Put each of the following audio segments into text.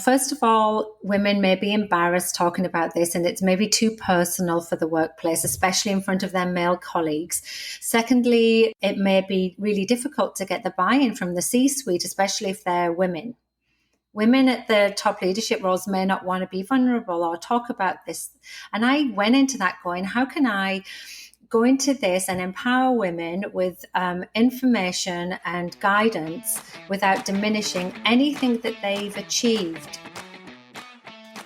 First of all, women may be embarrassed talking about this, and it's maybe too personal for the workplace, especially in front of their male colleagues. Secondly, it may be really difficult to get the buy-in from the C-suite, especially if they're women. Women at the top leadership roles may not want to be vulnerable or talk about this. And I went into that going, how can I go into this and empower women with information and guidance without diminishing anything that they've achieved?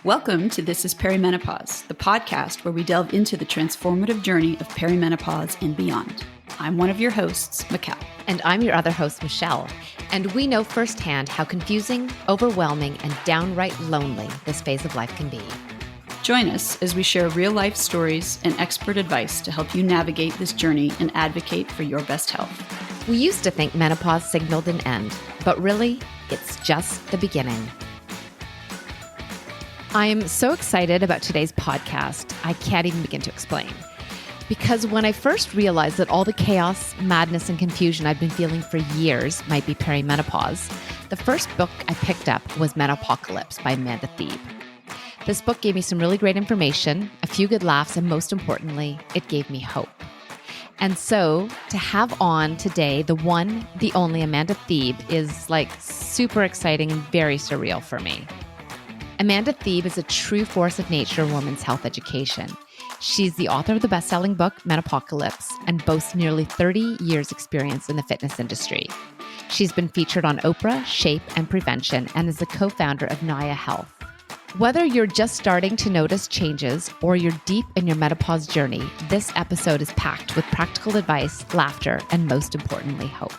Welcome to This is Perimenopause, the podcast where we delve into the transformative journey of perimenopause and beyond. I'm one of your hosts, Mikkel. And I'm your other host, Michelle. And we know firsthand how confusing, overwhelming, and downright lonely this phase of life can be. Join us as we share real-life stories and expert advice to help you navigate this journey and advocate for your best health. We used to think menopause signaled an end, but really, it's just the beginning. I am so excited about today's podcast, I can't even begin to explain. Because when I first realized that all the chaos, madness, and confusion I've been feeling for years might be perimenopause, the first book I picked up was Menopocalypse by Amanda Thebe. This book gave me some really great information, a few good laughs, and most importantly, it gave me hope. And so to have on today the one, the only Amanda Thebe is like super exciting and very surreal for me. Amanda Thebe is a true force of nature in women's health education. She's the author of the best-selling book, Menopocalypse, and boasts nearly 30 years' experience in the fitness industry. She's been featured on Oprah, Shape, and Prevention, and is the co-founder of Naya Health. Whether you're just starting to notice changes or you're deep in your menopause journey, this episode is packed with practical advice, laughter, and most importantly, hope.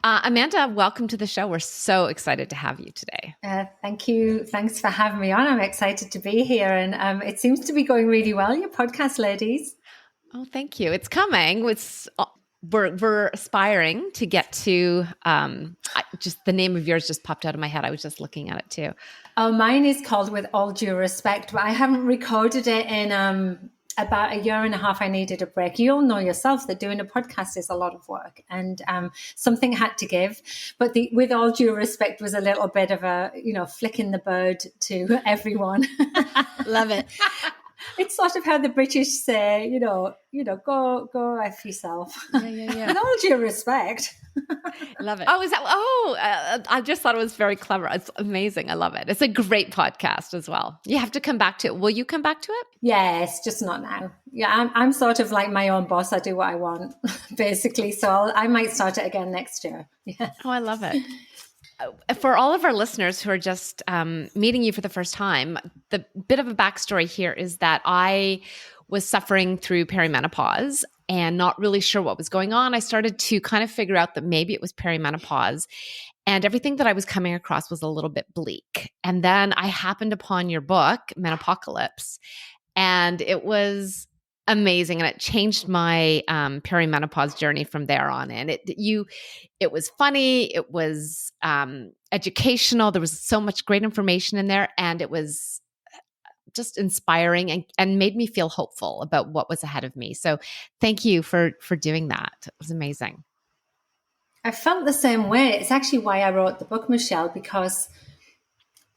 Amanda, welcome to the show. We're so excited to have you today. Thank you. Thanks for having me on. I'm excited to be here. And it seems to be going really well, your podcast, ladies. Oh, thank you. It's coming. We're aspiring to get to, just the name of yours just popped out of my head. I was just looking at it too. Oh, mine is called With All Due Respect, but I haven't recorded it in about a year and a half. I needed a break. You'll know yourself that doing a podcast is a lot of work, and something had to give. But With All Due Respect was a little bit of a, flicking the bird to everyone. Love it. It's sort of how the British say, go F yourself. Yeah. With all due respect. Love it. I just thought it was very clever. It's amazing. I love it. It's a great podcast as well. You have to come back to it. Will you come back to it? Yes, just not now. Yeah, I'm sort of like my own boss. I do what I want, basically. So I might start it again next year. Yeah. Oh, I love it. For all of our listeners who are just meeting you for the first time, the bit of a backstory here is that I was suffering through perimenopause and not really sure what was going on. I started to kind of figure out that maybe it was perimenopause, and everything that I was coming across was a little bit bleak. And then I happened upon your book, Menopocalypse, and it was amazing, and it changed my perimenopause journey from there on in. It was funny, it was educational, there was so much great information in there, and it was just inspiring and made me feel hopeful about what was ahead of me. So thank you for doing that. It was amazing. I felt the same way. It's actually why I wrote the book, Michelle, because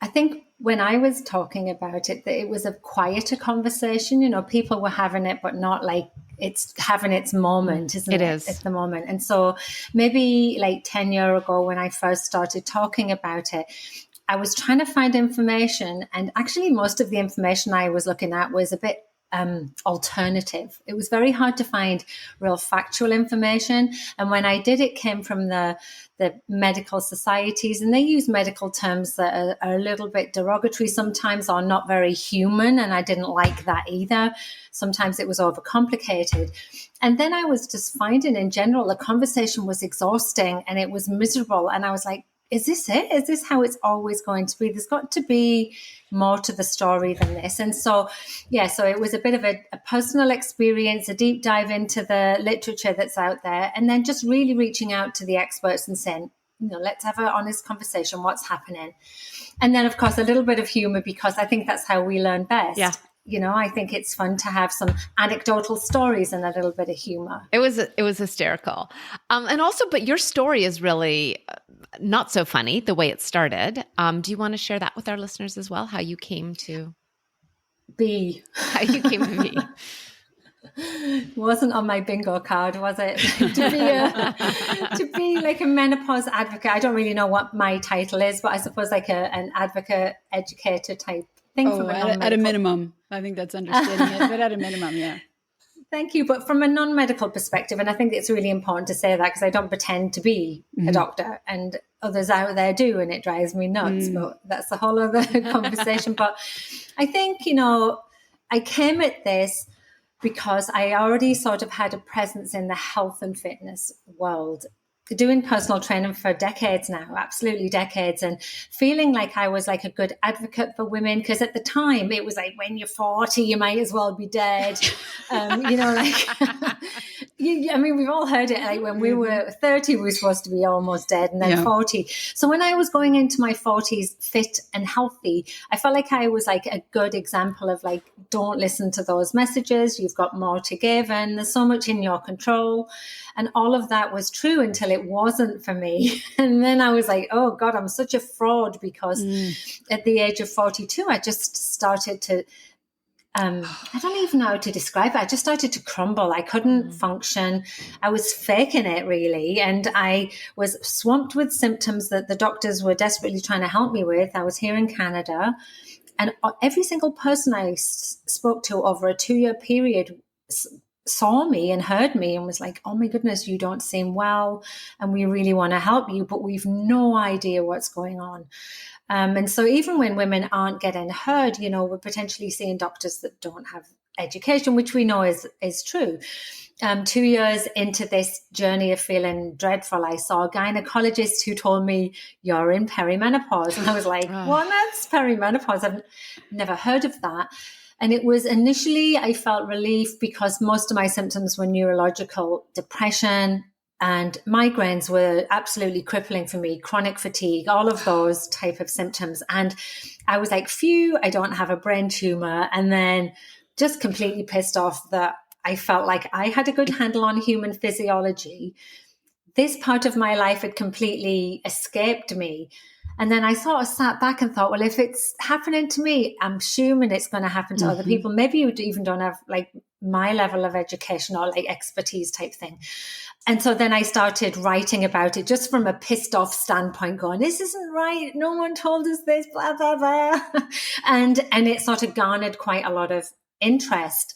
I think when I was talking about it, that it was a quieter conversation. People were having it, but not like it's having its moment, isn't it? It is. At the moment. And so maybe like 10 years ago when I first started talking about it, I was trying to find information. And actually most of the information I was looking at was a bit alternative. It was very hard to find real factual information. And when I did, it came from the medical societies, and they use medical terms that are a little bit derogatory sometimes, or not very human. And I didn't like that either. Sometimes it was overcomplicated. And then I was just finding in general, the conversation was exhausting and it was miserable. And I was like, is this it? Is this how it's always going to be? There's got to be more to the story than this. And so, so it was a bit of a personal experience, a deep dive into the literature that's out there, and then just really reaching out to the experts and saying, let's have an honest conversation. What's happening? And then, of course, a little bit of humor, because I think that's how we learn best. Yeah. I think it's fun to have some anecdotal stories and a little bit of humor. It was hysterical. And also, but your story is really not so funny the way it started. Do you want to share that with our listeners as well? How you came to be? It wasn't on my bingo card, was it? to be like a menopause advocate. I don't really know what my title is, but I suppose like an advocate, educator type thing. At a minimum. I think that's understanding it, but at a minimum, yeah. Thank you. But from a non-medical perspective, and I think it's really important to say that because I don't pretend to be a doctor, and others out there do, and it drives me nuts, but that's a whole other conversation. But I think, I came at this because I already sort of had a presence in the health and fitness world, doing personal training for decades now, absolutely decades, and feeling like I was like a good advocate for women, because at the time it was like, when you're 40, you might as well be dead. We've all heard it, like when we were 30, we were supposed to be almost dead, and then 40. So when I was going into my 40s fit and healthy, I felt like I was like a good example of like, don't listen to those messages. You've got more to give, and there's so much in your control. And all of that was true until it wasn't for me. And then I was like, oh God, I'm such a fraud, because at the age of 42, I just started to, I don't even know how to describe it. I just started to crumble. I couldn't function. I was faking it, really. And I was swamped with symptoms that the doctors were desperately trying to help me with. I was here in Canada, and every single person I spoke to over a 2-year period saw me and heard me and was like, oh my goodness, you don't seem well, and we really want to help you, but we've no idea what's going on. And so even when women aren't getting heard, we're potentially seeing doctors that don't have education, which we know is true. 2 years into this journey of feeling dreadful, I saw a gynecologist who told me, you're in perimenopause. And I was like, what? That's perimenopause? I've never heard of that. And it was initially, I felt relief because most of my symptoms were neurological, depression, and migraines were absolutely crippling for me, chronic fatigue, all of those type of symptoms. And I was like, phew, I don't have a brain tumor. And then just completely pissed off that I felt like I had a good handle on human physiology. This part of my life had completely escaped me. And then I sort of sat back and thought, well, if it's happening to me, I'm assuming it's going to happen to other people. Maybe you even don't have like my level of education or like expertise type thing. And so then I started writing about it just from a pissed off standpoint, going, this isn't right. No one told us this, blah, blah, blah. And it sort of garnered quite a lot of interest.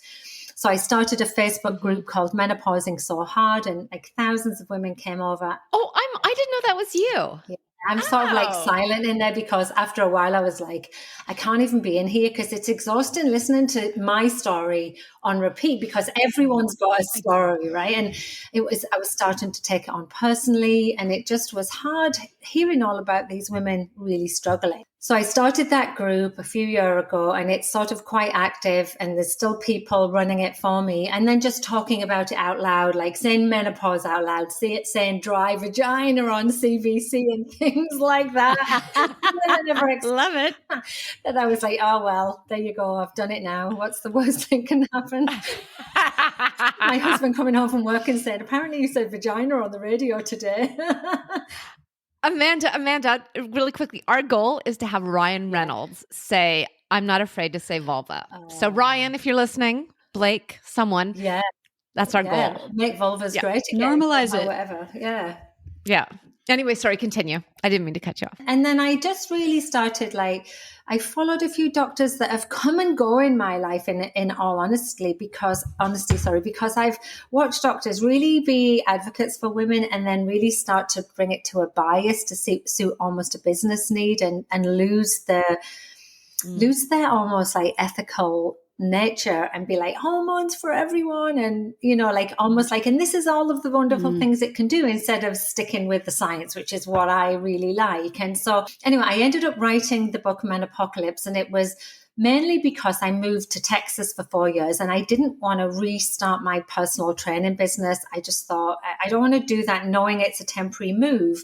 So I started a Facebook group called Menopausing So Hard, and like thousands of women came over. Oh, I didn't know that was you. Yeah. I'm sort of like silent in there because after a while I was like, I can't even be in here because it's exhausting listening to my story on repeat because everyone's got a story, right? And I was starting to take it on personally, and it just was hard hearing all about these women really struggling. So I started that group a few years ago, and it's sort of quite active, and there's still people running it for me. And then just talking about it out loud, like saying menopause out loud, saying dry vagina on CBC and things like that. Love it. And I was like, oh, well, there you go. I've done it now. What's the worst that can happen? My husband coming home from work and saying, apparently you said vagina on the radio today. Amanda, really quickly, our goal is to have Ryan Reynolds say, I'm not afraid to say vulva. So Ryan, if you're listening, Blake, someone, that's our goal. Make vulvas great again. Normalize it. Whatever. Yeah. Anyway, sorry, continue. I didn't mean to cut you off. And then I just really started I followed a few doctors that have come and go in my life in all honesty, because I've watched doctors really be advocates for women and then really start to bring it to a bias to suit almost a business need and lose their almost like ethical nature and be like hormones for everyone and almost like, and this is all of the wonderful things it can do, instead of sticking with the science, which is what I really like. And so anyway, I ended up writing the book Menopocalypse, and it was mainly because I moved to Texas for 4 years and I didn't want to restart my personal training business. I just thought I don't want to do that knowing it's a temporary move.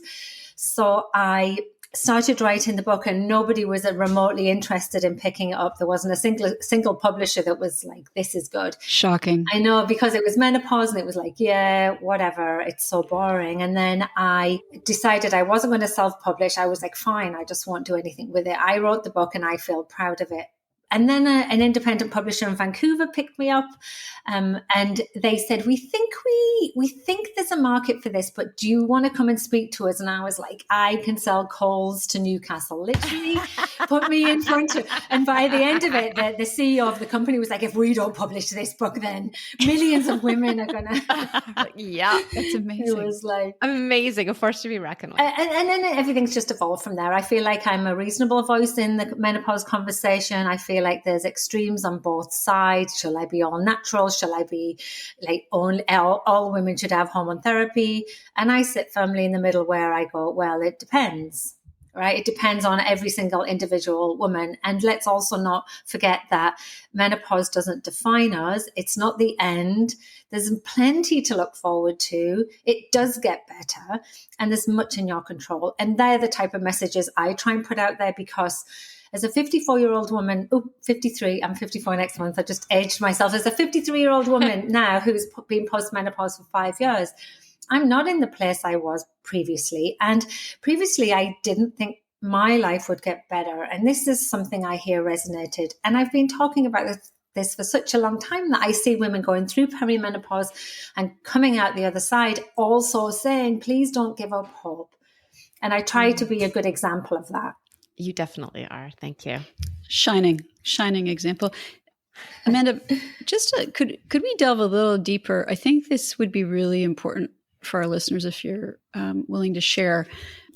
So I started writing the book, and nobody was remotely interested in picking it up. There wasn't a single publisher that was like, this is good. Shocking. I know, because it was menopause and it was like, yeah, whatever, it's so boring. And then I decided I wasn't going to self-publish. I was like, fine, I just won't do anything with it. I wrote the book and I feel proud of it. And then an independent publisher in Vancouver picked me up, and they said, we think there's a market for this, but do you want to come and speak to us? And I was like, I can sell coals to Newcastle. Literally put me in front of. And by the end of it, the CEO of the company was like, if we don't publish this book, then millions of women are going to. Yeah, that's amazing. It was like amazing, a force to be reckoned with. And then everything's just evolved from there. I feel like I'm a reasonable voice in the menopause conversation. I feel like there's extremes on both sides. Shall I be all natural? Shall I be like all women should have hormone therapy? And I sit firmly in the middle where I go, well, it depends, right? It depends on every single individual woman. And let's also not forget that menopause doesn't define us. It's not the end. There's plenty to look forward to. It does get better, and there's much in your control. And they're the type of messages I try and put out there, because as a 54-year-old woman, 53, I'm 54 next month, I just aged myself. As a 53-year-old woman now who's been post-menopause for 5 years, I'm not in the place I was previously. And previously, I didn't think my life would get better. And this is something I hear resonated. And I've been talking about this for such a long time that I see women going through perimenopause and coming out the other side also saying, please don't give up hope. And I try to be a good example of that. You definitely are. Thank you. Shining example. Amanda, could we delve a little deeper? I think this would be really important for our listeners if you're willing to share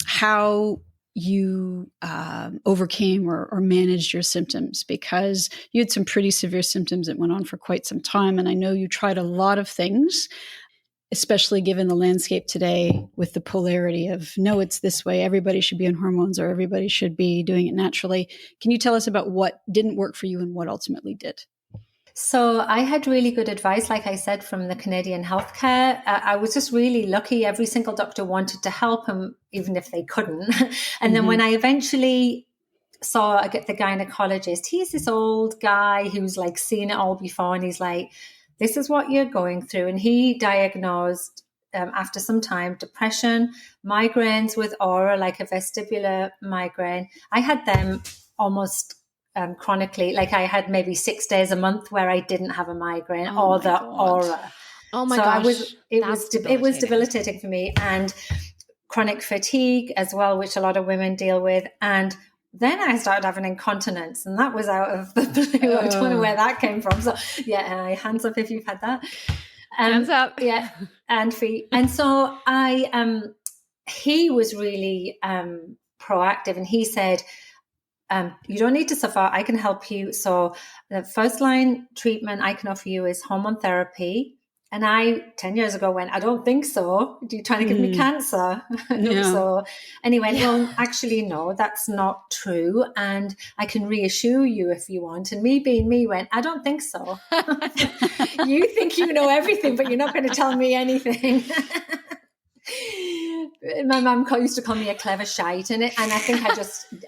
how you overcame or managed your symptoms, because you had some pretty severe symptoms that went on for quite some time. And I know you tried a lot of things, especially given the landscape today with the polarity of, no, it's this way, everybody should be on hormones or everybody should be doing it naturally. Can you tell us about what didn't work for you and what ultimately did? So I had really good advice, like I said, from the Canadian healthcare. I was just really lucky. Every single doctor wanted to help him, even if they couldn't. And then when I eventually saw the gynecologist, he's this old guy who's like seen it all before, and he's like, this is what you're going through. And he diagnosed, after some time, depression, migraines with aura, like a vestibular migraine. I had them almost chronically. Like I had maybe 6 days a month where I didn't have a migraine or the aura. Oh my gosh. It was debilitating for me. And chronic fatigue as well, which a lot of women deal with. And then I started having incontinence, and that was out of the blue. I don't know where that came from. So yeah, hands up if you've had that. Hands up. Yeah, and feet. And so he was really proactive, and he said, you don't need to suffer. I can help you. So the first line treatment I can offer you is hormone therapy. And I, 10 years ago, went, I don't think so. Are you trying to give me cancer? So anyway, well, actually, no, that's not true. And I can reassure you if you want. And me being me went, I don't think so. You think you know everything, but you're not going to tell me anything. My mum used to call me a clever shite. And I think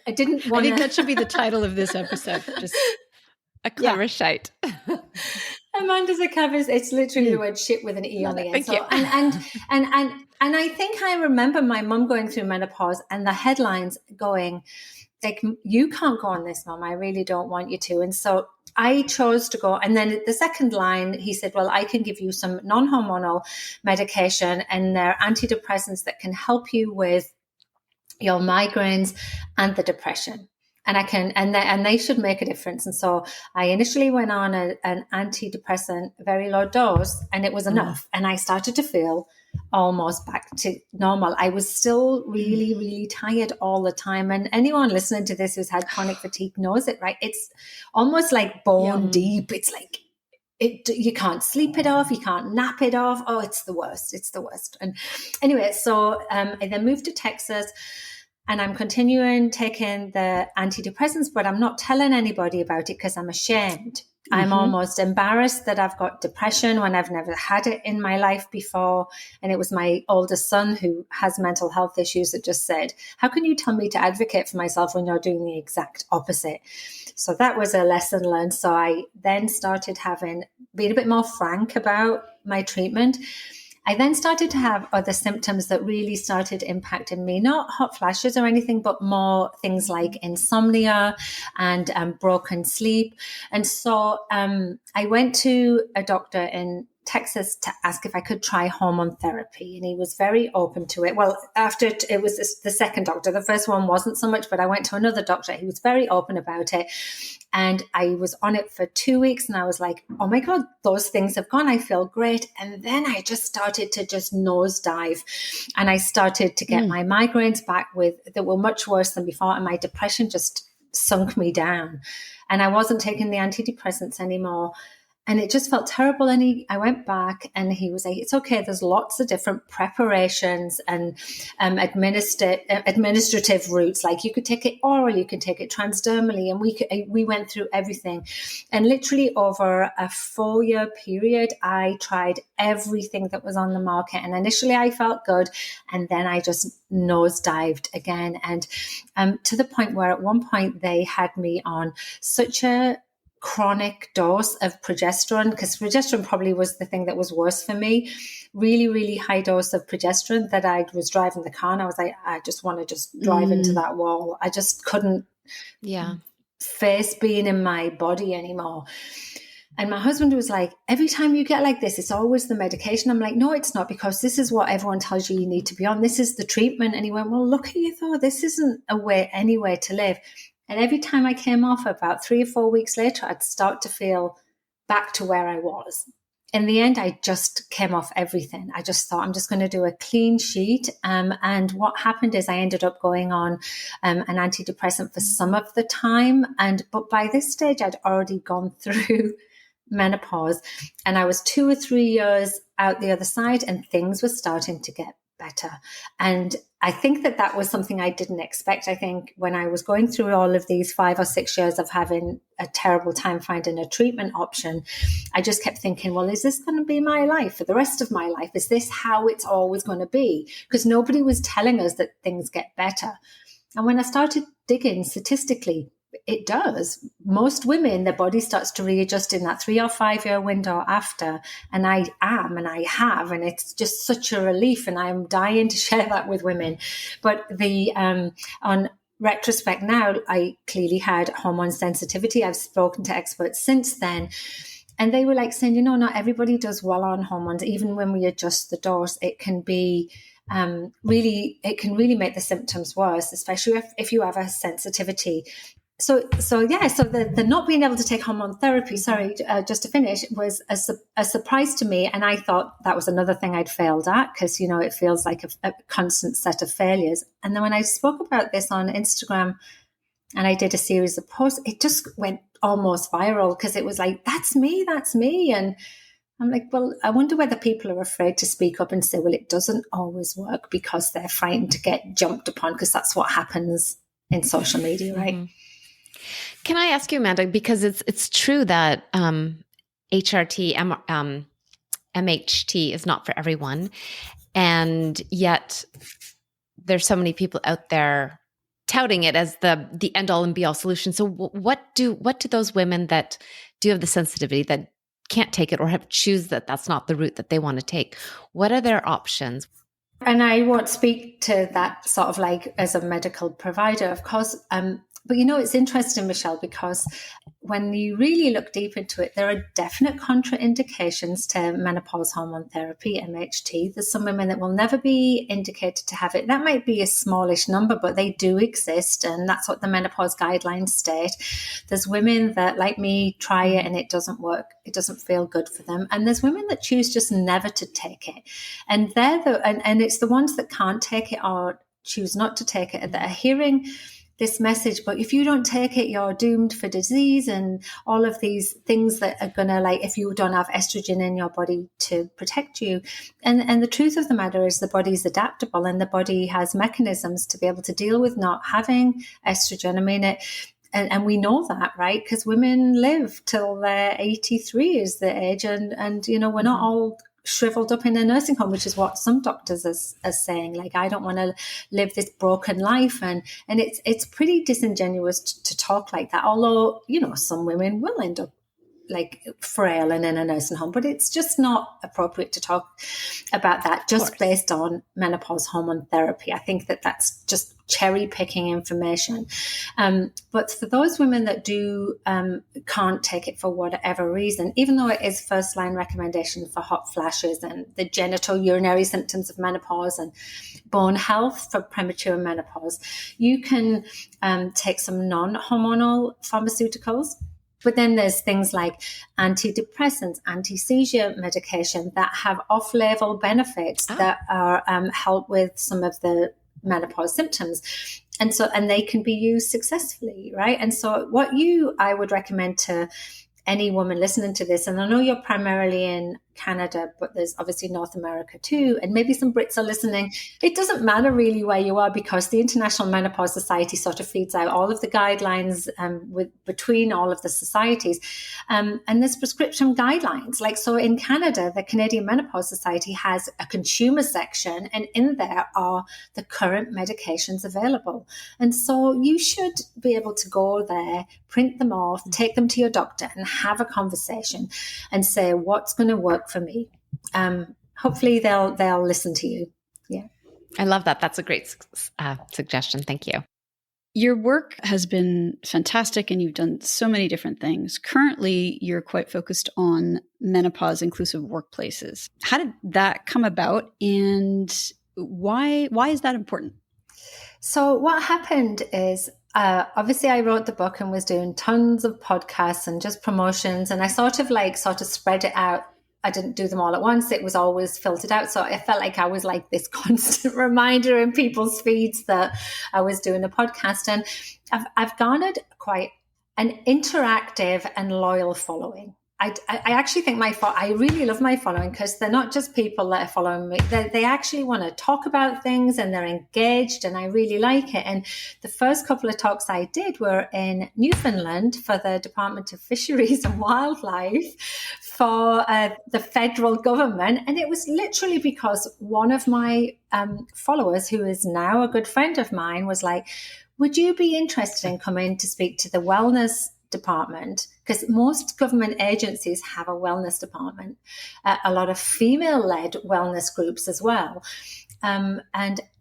I didn't want to. I think that should be the title of this episode. Just a clever shite. Amanda's a clever. It's literally the word shit with an E on the end. Thank you. And I think I remember my mum going through menopause and the headlines going like, you can't go on this, Mum. I really don't want you to. And so I chose to go. And then the second line, he said, well, I can give you some non-hormonal medication, and they're antidepressants that can help you with your migraines and the depression. And I can, and they should make a difference. And so I initially went on an antidepressant, very low dose, and it was enough. And I started to feel almost back to normal. I was still really, really tired all the time. And anyone listening to this who's had chronic fatigue knows it, right? It's almost like bone deep. It's like, you can't sleep it off. You can't nap it off. Oh, it's the worst. It's the worst. And anyway, so I then moved to Texas. And I'm continuing taking the antidepressants, but I'm not telling anybody about it because I'm ashamed. I'm almost embarrassed that I've got depression when I've never had it in my life before. And it was my oldest son who has mental health issues that just said, how can you tell me to advocate for myself when you're doing the exact opposite? So that was a lesson learned. So I then started being a bit more frank about my treatment. I then started to have other symptoms that really started impacting me, not hot flashes or anything, but more things like insomnia and broken sleep. And so I went to a doctor in Texas to ask if I could try hormone therapy. And he was very open to it. Well, after it was the second doctor, the first one wasn't so much, but I went to another doctor. He was very open about it. And I was on it for 2 weeks and I was like, oh my God, those things have gone. I feel great. And then I just started to just nosedive and I started to get my migraines back that were much worse than before. And my depression just sunk me down and I wasn't taking the antidepressants anymore. And it just felt terrible. And I went back and he was like, it's okay. There's lots of different preparations and administrative routes. Like you could take it oral, you can take it transdermally. And we went through everything. And literally over a 4-year period, I tried everything that was on the market. And initially I felt good. And then I just nosedived again. And to the point where at one point they had me on such a chronic dose of progesterone, because progesterone probably was the thing that was worse for me. Really, really high dose of progesterone that I was driving the car and I was like, I just want to just drive into that wall. I just couldn't face being in my body anymore. And my husband was like, every time you get like this, it's always the medication. I'm like, no, it's not, because this is what everyone tells you need to be on. This is the treatment. And he went, well, look at you though. This isn't any way to live. And every time I came off, about 3 or 4 weeks later, I'd start to feel back to where I was. In the end, I just came off everything. I just thought, I'm just going to do a clean sheet. And what happened is I ended up going on an antidepressant for some of the time. But by this stage, I'd already gone through menopause. And I was 2 or 3 years out the other side and things were starting to get better. And I think that was something I didn't expect. I think when I was going through all of these 5 or 6 years of having a terrible time finding a treatment option, I just kept thinking, well, is this going to be my life for the rest of my life? Is this how it's always going to be? Because nobody was telling us that things get better. And when I started digging statistically, it does. Most women, their body starts to readjust in that 3 or 5 year window after. And I have, and it's just such a relief. And I'm dying to share that with women. But on retrospect now, I clearly had hormone sensitivity. I've spoken to experts since then. And they were like saying, not everybody does well on hormones. Even when we adjust the dose, it can be it can really make the symptoms worse, especially if you have a sensitivity. So the not being able to take hormone therapy, just to finish, was a surprise to me. And I thought that was another thing I'd failed at because, it feels like a constant set of failures. And then when I spoke about this on Instagram and I did a series of posts, it just went almost viral because it was like, that's me. And I'm like, well, I wonder whether people are afraid to speak up and say, well, it doesn't always work because they're frightened to get jumped upon, because that's what happens in social media, right? Mm-hmm. Can I ask you, Amanda, because it's true that HRT, MHT is not for everyone, and yet there's so many people out there touting it as the end all and be all solution. So what do those women that do have the sensitivity that can't take it or have choose that's not the route that they want to take, what are their options? And I won't speak to that sort of like as a medical provider, of course. But it's interesting, Michelle, because when you really look deep into it, there are definite contraindications to menopause hormone therapy, MHT. There's some women that will never be indicated to have it. That might be a smallish number, but they do exist. And that's what the menopause guidelines state. There's women that, like me, try it and it doesn't work. It doesn't feel good for them. And there's women that choose just never to take it. And and it's the ones that can't take it or choose not to take it that are hearing this message, but if you don't take it, you're doomed for disease and all of these things that are going to, like, if you don't have estrogen in your body to protect you. And the truth of the matter is the body's adaptable, and the body has mechanisms to be able to deal with not having estrogen. I mean, and we know that, right? Because women live till they're 83 is the age. And you know, we're not all shriveled up in a nursing home, which is what some doctors are saying. Like, I don't want to live this broken life. And it's pretty disingenuous to talk like that. Although, you know, some women will end up like frail and in a nursing home, but it's just not appropriate to talk about that just based on menopause hormone therapy. I think that that's just cherry picking information. But for those women that do can't take it for whatever reason, even though it is first line recommendation for hot flashes and the genital urinary symptoms of menopause and bone health for premature menopause, you can take some non-hormonal pharmaceuticals. But then there's things like antidepressants, anti-seizure medication that have off-label benefits that are help with some of the menopause symptoms. And they can be used successfully, right? And so I would recommend to any woman listening to this, and I know you're primarily in Canada, but there's obviously North America too, and maybe some Brits are listening. It doesn't matter really where you are, because the International Menopause Society sort of feeds out all of the guidelines between all of the societies. And there's prescription guidelines. Like, so in Canada, the Canadian Menopause Society has a consumer section, and in there are the current medications available. And so you should be able to go there, print them off, take them to your doctor and have a conversation and say, what's going to work for me? Hopefully they'll listen to you. Yeah. I love that. That's a great suggestion. Thank you. Your work has been fantastic, and you've done so many different things. Currently, you're quite focused on menopause-inclusive workplaces. How did that come about, and why is that important? So what happened is, obviously I wrote the book and was doing tons of podcasts and just promotions, and I sort of spread it out. I didn't do them all at once. It was always filtered out. So I felt like I was like this constant reminder in people's feeds that I was doing a podcast. And I've garnered quite an interactive and loyal following. I actually think I really love my following, because they're not just people that are following me. They actually want to talk about things, and they're engaged, and I really like it. And the first couple of talks I did were in Newfoundland for the Department of Fisheries and Wildlife for the federal government. And it was literally because one of my followers, who is now a good friend of mine, was like, would you be interested in coming to speak to the wellness department? Because most government agencies have a wellness department, a lot of female-led wellness groups as well. And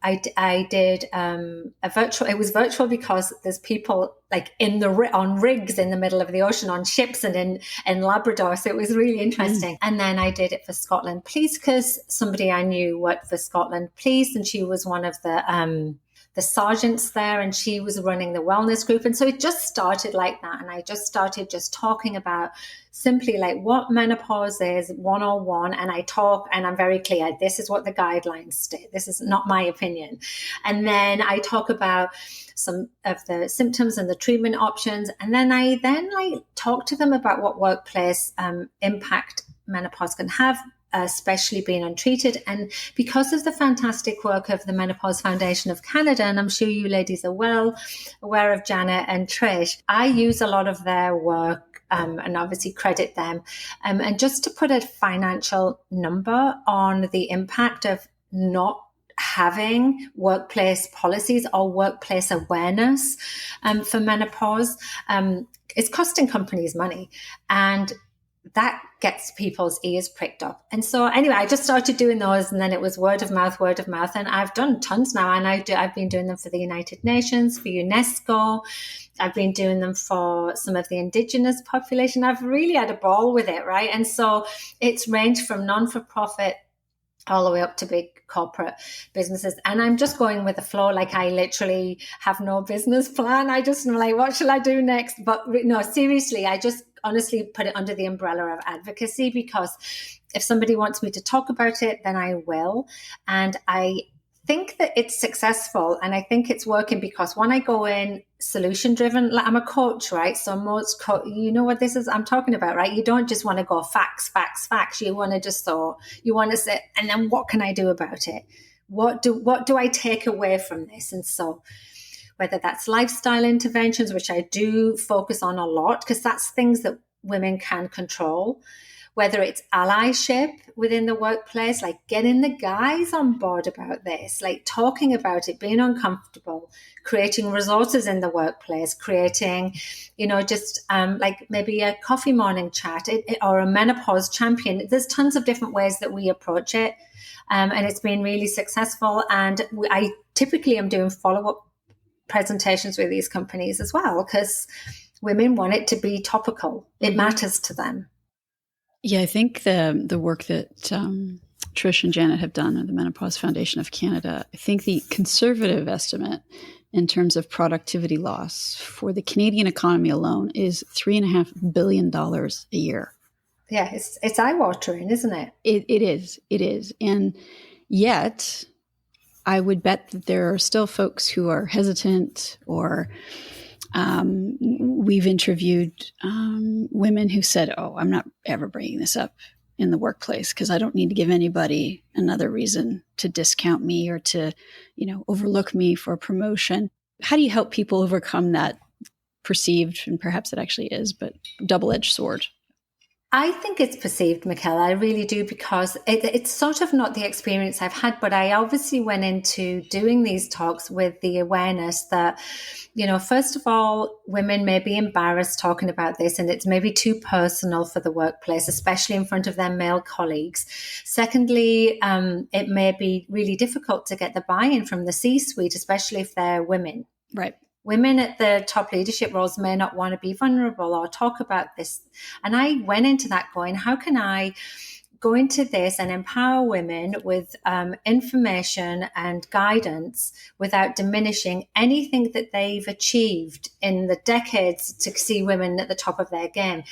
I did a virtual. It was virtual because there's people like on rigs in the middle of the ocean, on ships, and in Labrador. So it was really interesting. And then I did it for Scotland Police, because somebody I knew worked for Scotland Police, and she was one of the sergeants there, and she was running the wellness group. And so it just started like that. And I just started just talking about simply like what menopause is 101. And I talk, and I'm very clear, this is what the guidelines state. This is not my opinion. And then I talk about some of the symptoms and the treatment options. And then I talk to them about what workplace impact menopause can have, especially being untreated. And because of the fantastic work of the Menopause Foundation of Canada, and I'm sure you ladies are well aware of Janet and Trish, I use a lot of their work and obviously credit them. And just to put a financial number on the impact of not having workplace policies or workplace awareness for menopause, it's costing companies money. And that gets people's ears pricked up. And so anyway, I just started doing those, and then it was word of mouth. And I've done tons now. And I've been doing them for the United Nations, for UNESCO. I've been doing them for some of the indigenous population. I've really had a ball with it, right? And so it's ranged from non-for-profit all the way up to big corporate businesses. And I'm just going with the flow. Like, I literally have no business plan. I just am like, what shall I do next? But no, seriously, I just honestly put it under the umbrella of advocacy, because if somebody wants me to talk about it, then I will. And I think that it's successful, and I think it's working, because when I go in, solution driven. Like, I'm a coach, right? So you know what this is I'm talking about, right? You don't just want to go facts. You want to you want to say, and then what can I do about it? What do I take away from this? And so whether that's lifestyle interventions, which I do focus on a lot, because that's things that women can control, whether it's allyship within the workplace, like getting the guys on board about this, like talking about it, being uncomfortable, creating resources in the workplace, creating, just like maybe a coffee morning chat or a menopause champion. There's tons of different ways that we approach it. And it's been really successful. And I typically am doing follow-up presentations with these companies as well, because women want it to be topical. It matters to them. Yeah, I think the work that Trish and Janet have done at the Menopause Foundation of Canada, I think the conservative estimate in terms of productivity loss for the Canadian economy alone is $3.5 billion a year. Yeah, it's eye-watering, isn't it? It is. And yet, I would bet that there are still folks who are hesitant, or we've interviewed women who said, I'm not ever bringing this up in the workplace because I don't need to give anybody another reason to discount me or to, overlook me for a promotion. How do you help people overcome that perceived, and perhaps it actually is, but double-edged sword? I think it's perceived, Michaela. I really do, because it's sort of not the experience I've had, but I obviously went into doing these talks with the awareness that, first of all, women may be embarrassed talking about this, and it's maybe too personal for the workplace, especially in front of their male colleagues. Secondly, it may be really difficult to get the buy-in from the C-suite, especially if they're women. Right. Women at the top leadership roles may not want to be vulnerable or talk about this. And I went into that going, how can I go into this and empower women with information and guidance without diminishing anything that they've achieved in the decades to see women at the top of their game?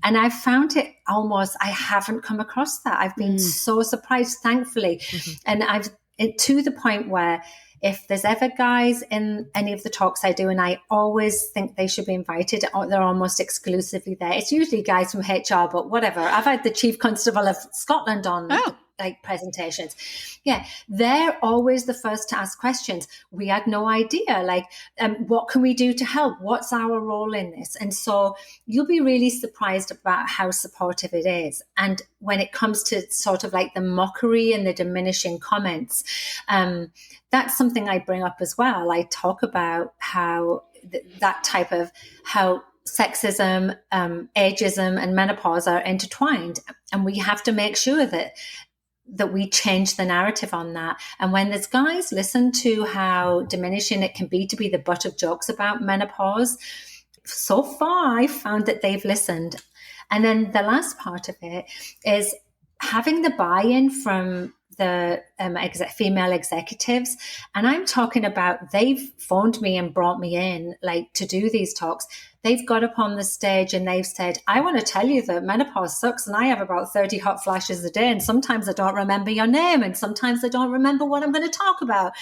And I've found it I haven't come across that. I've been so surprised, thankfully. And to the point where if there's ever guys in any of the talks I do, and I always think they should be invited, or they're almost exclusively there. It's usually guys from HR, but whatever. I've had the Chief Constable of Scotland on presentations. Yeah, they're always the first to ask questions. We had no idea, what can we do to help? What's our role in this? And so you'll be really surprised about how supportive it is. And when it comes to sort of like the mockery and the diminishing comments, that's something I bring up as well. I talk about how that type of how sexism, ageism, and menopause are intertwined, and we have to make sure that we change the narrative on that. And when there's guys listen to how diminishing it can be to be the butt of jokes about menopause, so far I've found that they've listened. And then the last part of it is having the buy-in from the female executives. And I'm talking about, they've phoned me and brought me in to do these talks. They've got up on the stage and they've said, I want to tell you that menopause sucks, and I have about 30 hot flashes a day, and sometimes I don't remember your name, and sometimes I don't remember what I'm going to talk about.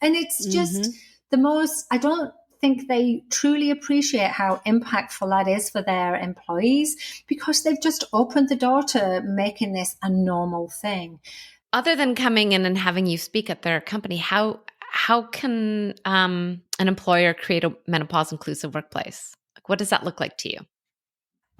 And it's just the most, I don't think they truly appreciate how impactful that is for their employees, because they've just opened the door to making this a normal thing. Other than coming in and having you speak at their company, how can an employer create a menopause-inclusive workplace? What does that look like to you?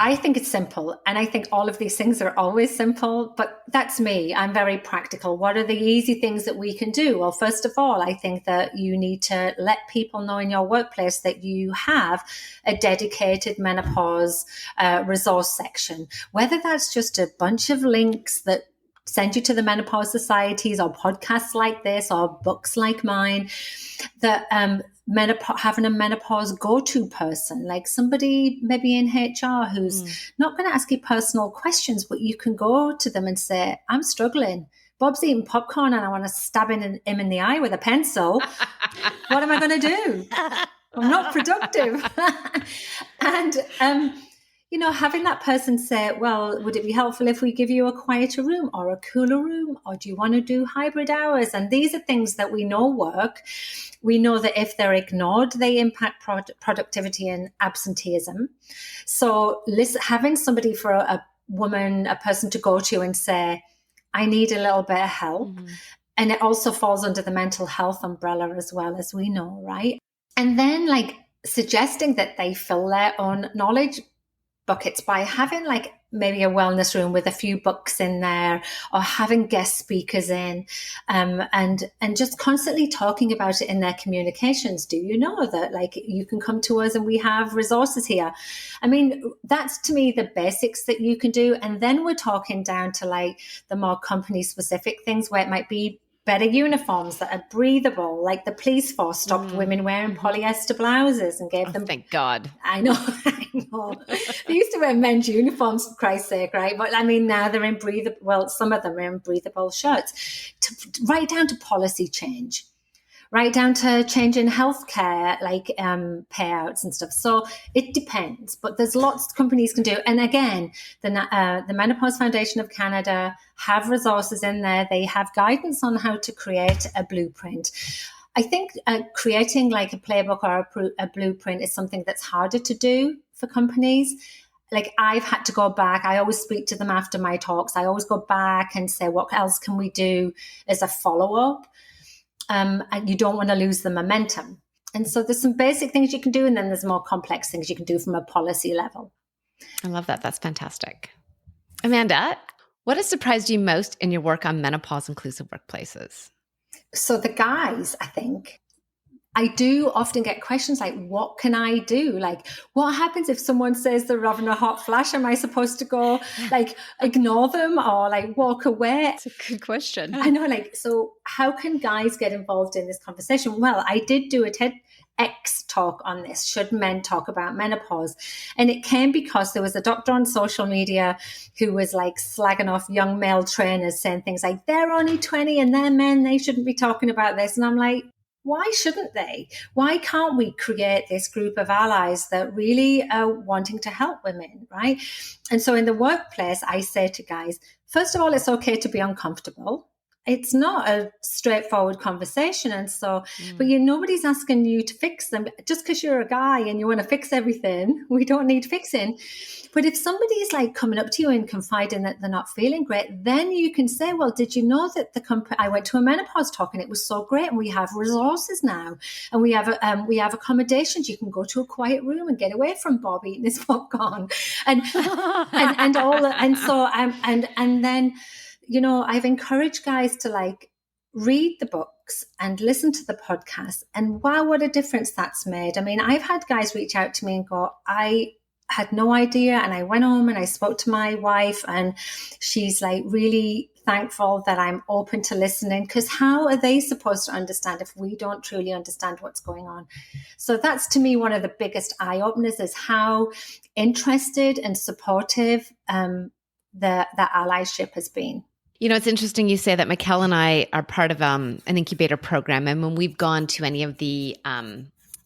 I think it's simple. And I think all of these things are always simple, but that's me. I'm very practical. What are the easy things that we can do? Well, first of all, I think that you need to let people know in your workplace that you have a dedicated menopause resource section, whether that's just a bunch of links that send you to the menopause societies, or podcasts like this, or books like mine, that having a menopause go-to person, like somebody maybe in HR who's not going to ask you personal questions, but you can go to them and say, I'm struggling. Bob's eating popcorn and I want to stab him in the eye with a pencil. What am I going to do? I'm not productive. And having that person say, well, would it be helpful if we give you a quieter room or a cooler room? Or do you want to do hybrid hours? And these are things that we know work. We know that if they're ignored, they impact productivity and absenteeism. So having somebody for a person to go to and say, I need a little bit of help. Mm-hmm. And it also falls under the mental health umbrella as well, as we know, right? And then suggesting that they fill their own knowledge buckets by having maybe a wellness room with a few books in there, or having guest speakers in, and just constantly talking about it in their communications. Do you know that you can come to us and we have resources here? I mean, that's to me the basics that you can do. And then we're talking down to the more company specific things where it might be better uniforms that are breathable, like the police force stopped women wearing polyester blouses and gave them. Thank God. I know. They used to wear men's uniforms, for Christ's sake, right? But I mean, now they're in breathable. Well, some of them are in breathable shirts. Right down to policy change, right down to change in healthcare, payouts and stuff. So it depends, but there's lots companies can do. And again, the Menopause Foundation of Canada have resources in there. They have guidance on how to create a blueprint. I think creating a playbook or a blueprint is something that's harder to do for companies. I've had to go back. I always speak to them after my talks. I always go back and say, what else can we do as a follow-up? And you don't want to lose the momentum. And so there's some basic things you can do, and then there's more complex things you can do from a policy level. I love that. That's fantastic. Amanda, what has surprised you most in your work on menopause-inclusive workplaces? So the guys, I think, I do often get questions like, what can I do? What happens if someone says they're having a hot flash? Am I supposed to go ignore them or walk away? That's a good question. I know, so how can guys get involved in this conversation? Well, I did do a TEDx talk on this. Should men talk about menopause? And it came because there was a doctor on social media who was slagging off young male trainers, saying things like, they're only 20 and they're men, they shouldn't be talking about this. And I'm like, why shouldn't they? Why can't we create this group of allies that really are wanting to help women, right? And so in the workplace, I say to guys, first of all, it's okay to be uncomfortable. It's not a straightforward conversation. And so, but nobody's asking you to fix them. Just because you're a guy and you want to fix everything, we don't need fixing. But if somebody's coming up to you and confiding that they're not feeling great, then you can say, well, did you know that I went to a menopause talk and it was so great, and we have resources now, and we have accommodations. You can go to a quiet room and get away from Bob eating his popcorn and all that. And so and then, I've encouraged guys to read the books and listen to the podcast, and wow, what a difference that's made. I mean, I've had guys reach out to me and go, I had no idea. And I went home and I spoke to my wife, and she's really thankful that I'm open to listening, because how are they supposed to understand if we don't truly understand what's going on? So that's, to me, one of the biggest eye openers, is how interested and supportive the allyship has been. It's interesting you say that. Mikkel and I are part of an incubator program. And when we've gone to any of the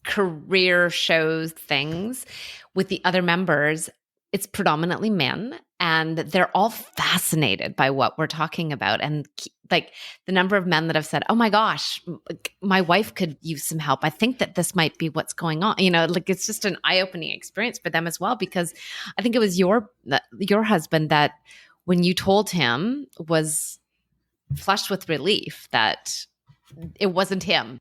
career shows things with the other members, it's predominantly men, and they're all fascinated by what we're talking about. And the number of men that have said, oh my gosh, my wife could use some help. I think that this might be what's going on. It's just an eye-opening experience for them as well, because I think it was your husband that, when you told him, was flushed with relief that it wasn't him.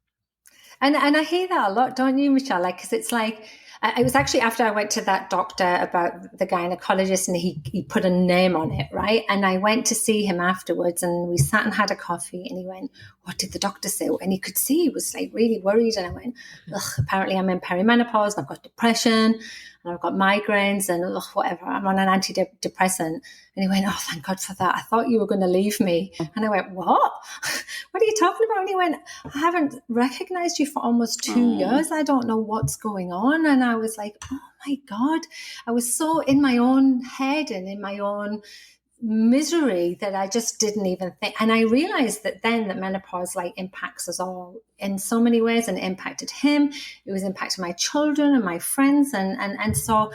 And I hear that a lot, don't you, Michelle? Because it's it was actually after I went to that doctor about the gynecologist, and he put a name on it, right? And I went to see him afterwards, and we sat and had a coffee, and he went, what did the doctor say? And he could see he was really worried. And I went, apparently I'm in perimenopause, and I've got depression, and I've got migraines, and whatever, I'm on an antidepressant. And he went, oh, thank God for that. I thought you were going to leave me. And I went, what? What are you talking about? And he went, I haven't recognized you for almost 2 years. I don't know what's going on. And I was like, oh my God. I was so in my own head and in my own misery that I just didn't even think. And I realized that then that menopause impacts us all in so many ways, and it impacted him. It was impacting my children and my friends. And so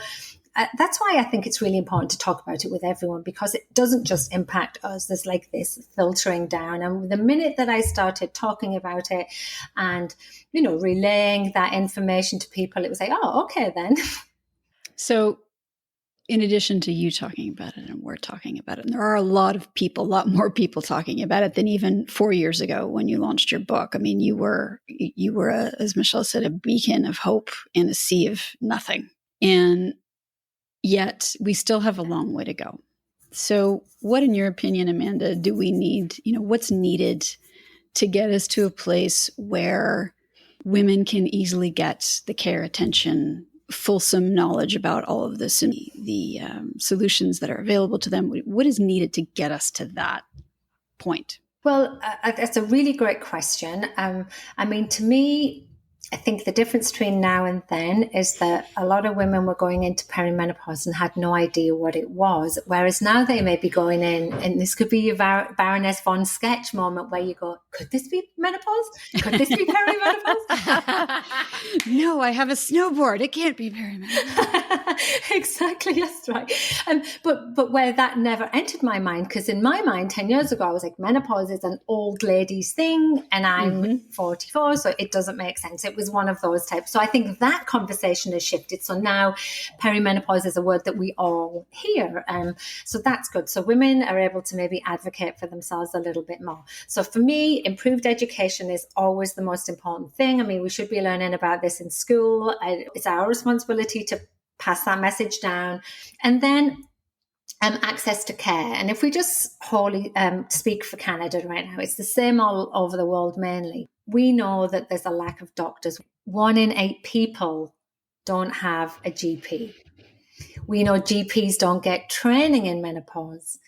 that's why I think it's really important to talk about it with everyone, because it doesn't just impact us. There's like this filtering down. And the minute that I started talking about it and, relaying that information to people, it was like, oh, okay then. So in addition to you talking about it and we're talking about it, and there are a lot more people talking about it than even 4 years ago when you launched your book. I mean, you were as Michelle said, a beacon of hope in a sea of nothing. And yet we still have a long way to go. So what, in your opinion, Amanda, do we need, what's needed to get us to a place where women can easily get the care, attention, fulsome knowledge about all of this and the solutions that are available to them? What is needed to get us to that point? Well, that's a really great question. To me, I think the difference between now and then is that a lot of women were going into perimenopause and had no idea what it was, whereas now they may be going in, and this could be your Baroness von Sketch moment where you go, could this be menopause? Could this be perimenopause? No, I have a snowboard. It can't be perimenopause. Exactly, that's right. But where that never entered my mind, because in my mind 10 years ago I was like, menopause is an old lady's thing and I'm 44, so it doesn't make sense. It was one of those types. So I think that conversation has shifted. So now perimenopause is a word that we all hear. So that's good. So women are able to maybe advocate for themselves a little bit more. So for me, improved education is always the most important thing. I mean, we should be learning about this in school. It's our responsibility to pass that message down. And then access to care. And if we just wholly speak for Canada right now, it's the same all over the world mainly. We know that there's a lack of doctors. 1 in 8 people don't have a GP. We know GPs don't get training in menopause.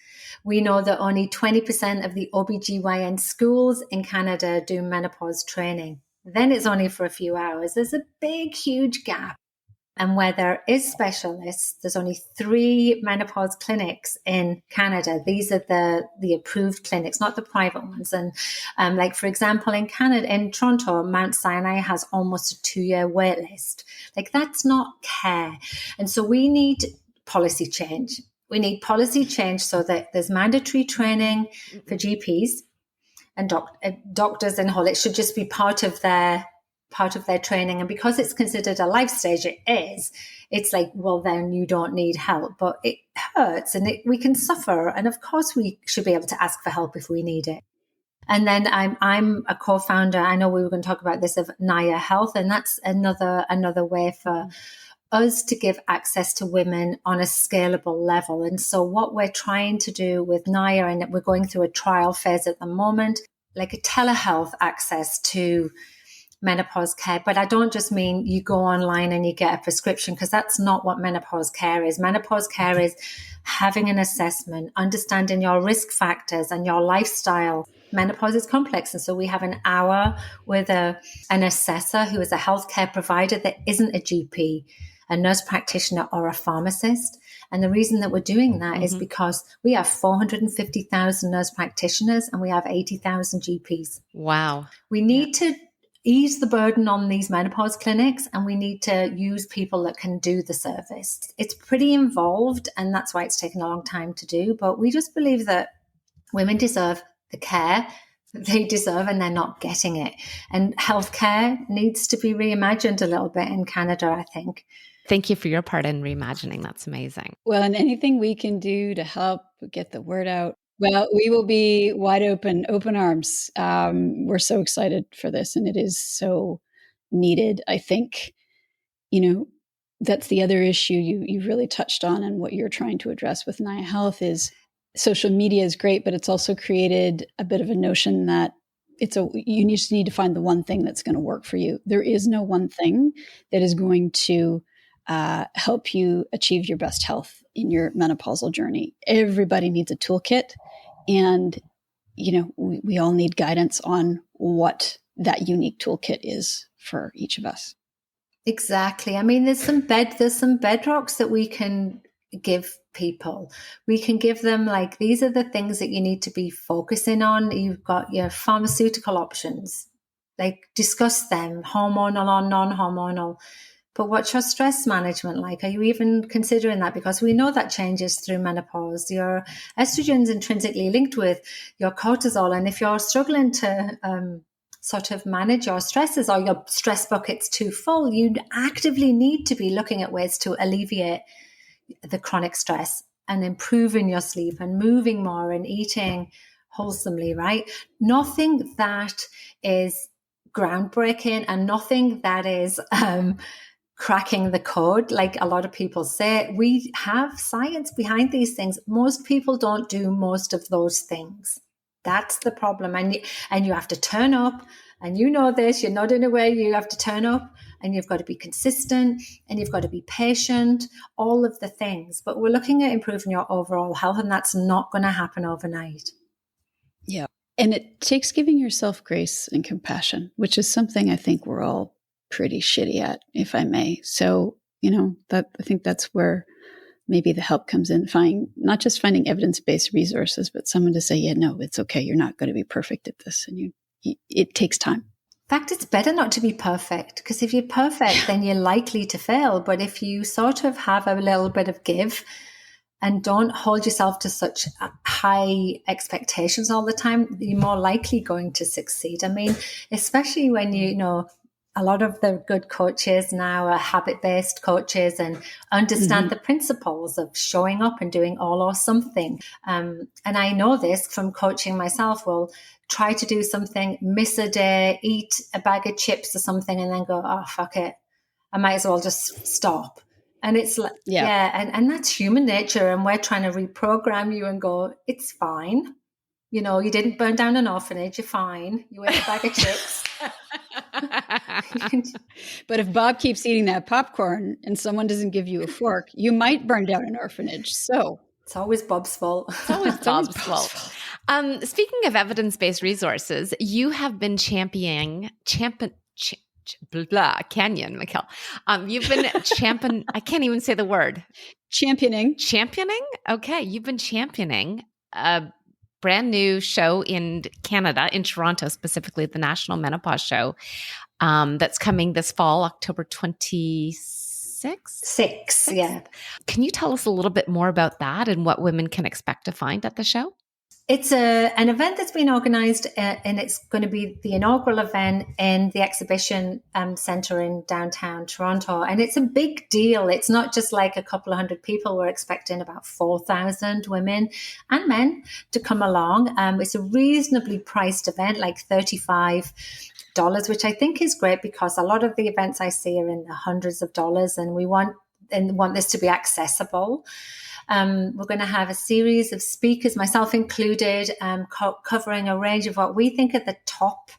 We know that only 20% of the OBGYN schools in Canada do menopause training. Then it's only for a few hours. There's a big, huge gap. And where there is specialists, there's only 3 menopause clinics in Canada. These are the approved clinics, not the private ones. And like, for example, in Canada, in Toronto, Mount Sinai has almost a 2-year wait list. Like, that's not care. And so we need policy change. We need policy change so that there's mandatory training for GPs and doctors and whole. It should just be part of their training. And because it's considered a life stage, it's like, well, then you don't need help, but it hurts and we can suffer. And of course we should be able to ask for help if we need it. And then I'm a co-founder. I know we were going to talk about this, of Naya Health. And that's another way for us to give access to women on a scalable level. And so what we're trying to do with Naya, and we're going through a trial phase at the moment, like a telehealth access to menopause care. But I don't just mean you go online and you get a prescription, because that's not what menopause care is. Menopause care is having an assessment, understanding your risk factors and your lifestyle. Menopause is complex. And so we have an hour with an assessor who is a healthcare provider that isn't a GP, a nurse practitioner, or a pharmacist. And the reason that we're doing that is because we have 450,000 nurse practitioners and we have 80,000 GPs. Wow. We need to ease the burden on these menopause clinics, and we need to use people that can do the service. It's pretty involved, and that's why it's taken a long time to do. But we just believe that women deserve the care that they deserve, and they're not getting it. And healthcare needs to be reimagined a little bit in Canada, I think. Thank you for your part in reimagining. That's amazing. Well, and anything we can do to help get the word out, well, we will be wide open arms. We're so excited for this, and it is so needed. I think, that's the other issue you really touched on, and what you're trying to address with Naya Health is social media is great, but it's also created a bit of a notion that you just need to find the one thing that's going to work for you. There is no one thing that is going to help you achieve your best health in your menopausal journey. Everybody needs a toolkit. And, we all need guidance on what that unique toolkit is for each of us. Exactly. I mean, there's some bedrocks that we can give people. We can give them, like, these are the things that you need to be focusing on. You've got your pharmaceutical options, like discuss them, hormonal or non-hormonal. But what's your stress management like? Are you even considering that? Because we know that changes through menopause. Your estrogen is intrinsically linked with your cortisol. And if you're struggling to sort of manage your stresses, or your stress bucket's too full, you actively need to be looking at ways to alleviate the chronic stress and improving your sleep and moving more and eating wholesomely, right? Nothing that is groundbreaking and nothing that is cracking the code, like a lot of people say. We have science behind these things. Most people don't do most of those things. That's the problem. And you have to turn up, and you know this, you're nodding away, you have to turn up, and you've got to be consistent, and you've got to be patient, all of the things. But we're looking at improving your overall health, and that's not going to happen overnight. Yeah. And it takes giving yourself grace and compassion, which is something I think we're all pretty shitty at, if I may. So, I think that's where maybe the help comes in, not just finding evidence-based resources, but someone to say, yeah, no, it's okay. You're not going to be perfect at this. And it takes time. In fact, it's better not to be perfect, because if you're perfect, then you're likely to fail. But if you sort of have a little bit of give and don't hold yourself to such high expectations all the time, you're more likely going to succeed. I mean, especially when a lot of the good coaches now are habit-based coaches and understand the principles of showing up and doing all or something. And I know this from coaching myself. Will try to do something, miss a day, eat a bag of chips or something, and then go, oh, fuck it, I might as well just stop. And it's like, and that's human nature. And we're trying to reprogram you and go, it's fine. You didn't burn down an orphanage. You're fine. You ate a bag of chips. But if Bob keeps eating that popcorn and someone doesn't give you a fork, you might burn down an orphanage. So it's always Bob's fault. It's always Bob's fault. Speaking of evidence-based resources, you have been championing Canyon, Mikkel. You've been I can't even say the word. Championing. Okay. You've been championing a brand new show in Canada, in Toronto, specifically the National Menopause Show, that's coming this fall, October 26th? 6th, yeah. Can you tell us a little bit more about that and what women can expect to find at the show? It's an event that's been organised, and it's going to be the inaugural event in the exhibition centre in downtown Toronto. And it's a big deal. It's not just like a couple of hundred people. We're expecting about 4,000 women and men to come along. It's a reasonably priced event, like $35, which I think is great, because a lot of the events I see are in the hundreds of dollars, and we want this to be accessible. We're going to have a series of speakers, myself included, covering a range of what we think are the top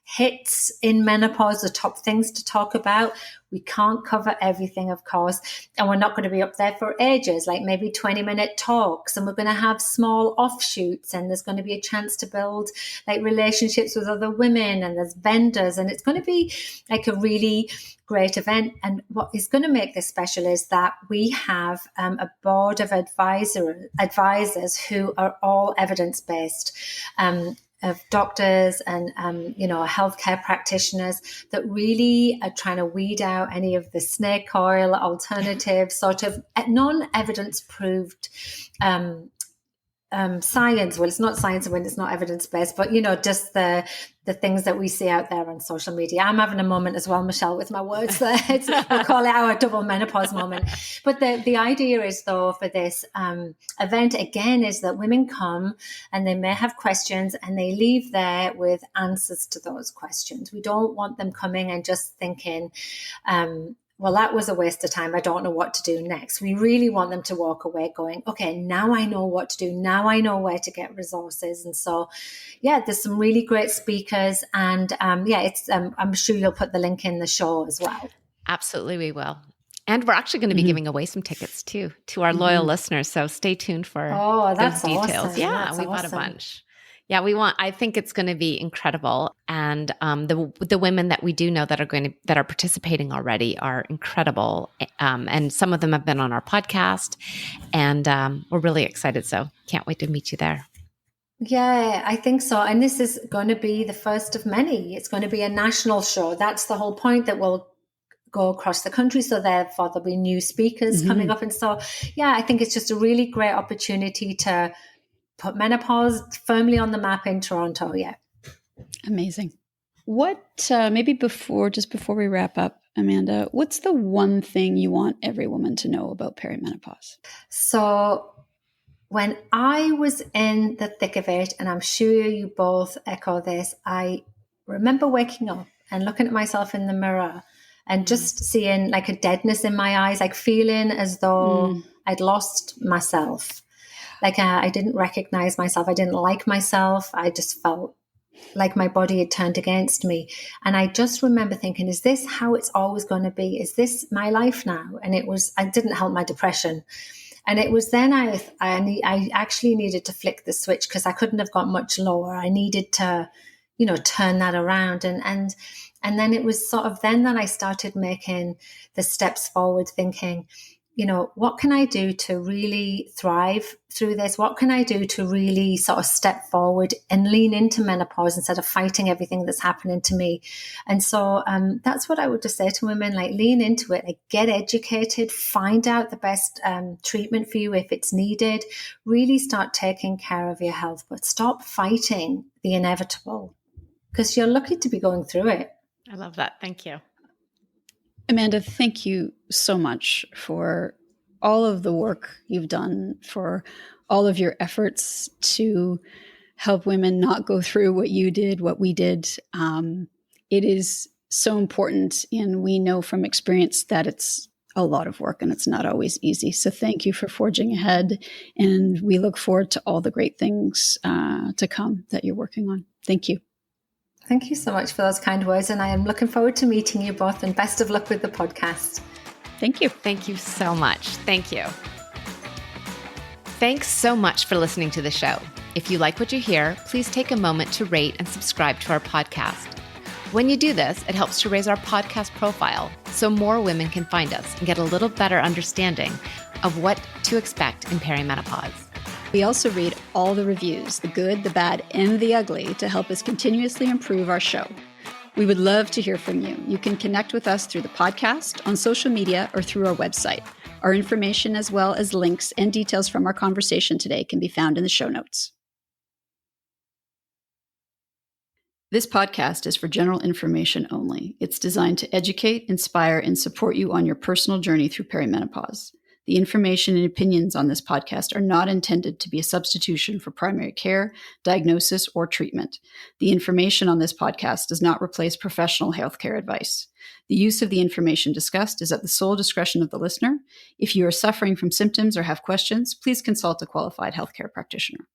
hits in menopause, the top things to talk about. We can't cover everything, of course, and we're not going to be up there for ages, like maybe 20-minute talks, and we're going to have small offshoots, and there's going to be a chance to build like relationships with other women, and there's vendors, and it's going to be like a really great event. And what is going to make this special is that we have a board of advisors who are all evidence-based, of doctors and, healthcare practitioners that really are trying to weed out any of the snake oil alternatives, sort of non-evidence proved science. Well, it's not science when it's not evidence-based, but, just the things that we see out there on social media. I'm having a moment as well, Michelle, with my words there. We'll call it our double menopause moment. But the idea is, though, for this event, again, is that women come and they may have questions and they leave there with answers to those questions. We don't want them coming and just thinking, well, that was a waste of time. I don't know what to do next. We really want them to walk away going, okay, now I know what to do. Now I know where to get resources. And so, there's some really great speakers. And it's I'm sure you'll put the link in the show as well. Absolutely, we will. And we're actually going to be giving away some tickets too to our loyal listeners. So stay tuned for those details. Awesome. Yeah, that's we bought a awesome. bunch. Yeah, I think it's going to be incredible. And the women that we do know that are participating already are incredible. And some of them have been on our podcast, and we're really excited. So can't wait to meet you there. Yeah, I think so. And this is going to be the first of many. It's going to be a national show. That's the whole point, that will go across the country. So therefore there'll be new speakers coming up. And so, I think it's just a really great opportunity to put menopause firmly on the map in Toronto. Yeah. Amazing. What, maybe before we wrap up, Amanda, what's the one thing you want every woman to know about perimenopause? So when I was in the thick of it, and I'm sure you both echo this, I remember waking up and looking at myself in the mirror and just seeing like a deadness in my eyes, like feeling as though I'd lost myself. Like I didn't recognize myself. I didn't like myself. I just felt like my body had turned against me. And I just remember thinking, is this how it's always going to be? Is this my life now? And I didn't help my depression. And it was then I actually needed to flick the switch, because I couldn't have got much lower. I needed to, turn that around. And then it was sort of then that I started making the steps forward, thinking, what can I do to really thrive through this? What can I do to really sort of step forward and lean into menopause instead of fighting everything that's happening to me? And so that's what I would just say to women, like lean into it, like get educated, find out the best treatment for you if it's needed, really start taking care of your health, but stop fighting the inevitable, because you're lucky to be going through it. I love that. Thank you. Amanda, thank you so much for all of the work you've done, for all of your efforts to help women not go through what you did, what we did. It is so important, and we know from experience that it's a lot of work and it's not always easy. So thank you for forging ahead, and we look forward to all the great things to come that you're working on. Thank you. Thank you so much for those kind words. And I am looking forward to meeting you both, and best of luck with the podcast. Thank you. Thank you so much. Thank you. Thanks so much for listening to the show. If you like what you hear, please take a moment to rate and subscribe to our podcast. When you do this, it helps to raise our podcast profile so more women can find us and get a little better understanding of what to expect in perimenopause. We also read all the reviews, the good, the bad, and the ugly, to help us continuously improve our show. We would love to hear from you. You can connect with us through the podcast, on social media, or through our website. Our information, as well as links and details from our conversation today, can be found in the show notes. This podcast is for general information only. It's designed to educate, inspire, and support you on your personal journey through perimenopause. The information and opinions on this podcast are not intended to be a substitution for primary care, diagnosis, or treatment. The information on this podcast does not replace professional healthcare advice. The use of the information discussed is at the sole discretion of the listener. If you are suffering from symptoms or have questions, please consult a qualified healthcare practitioner.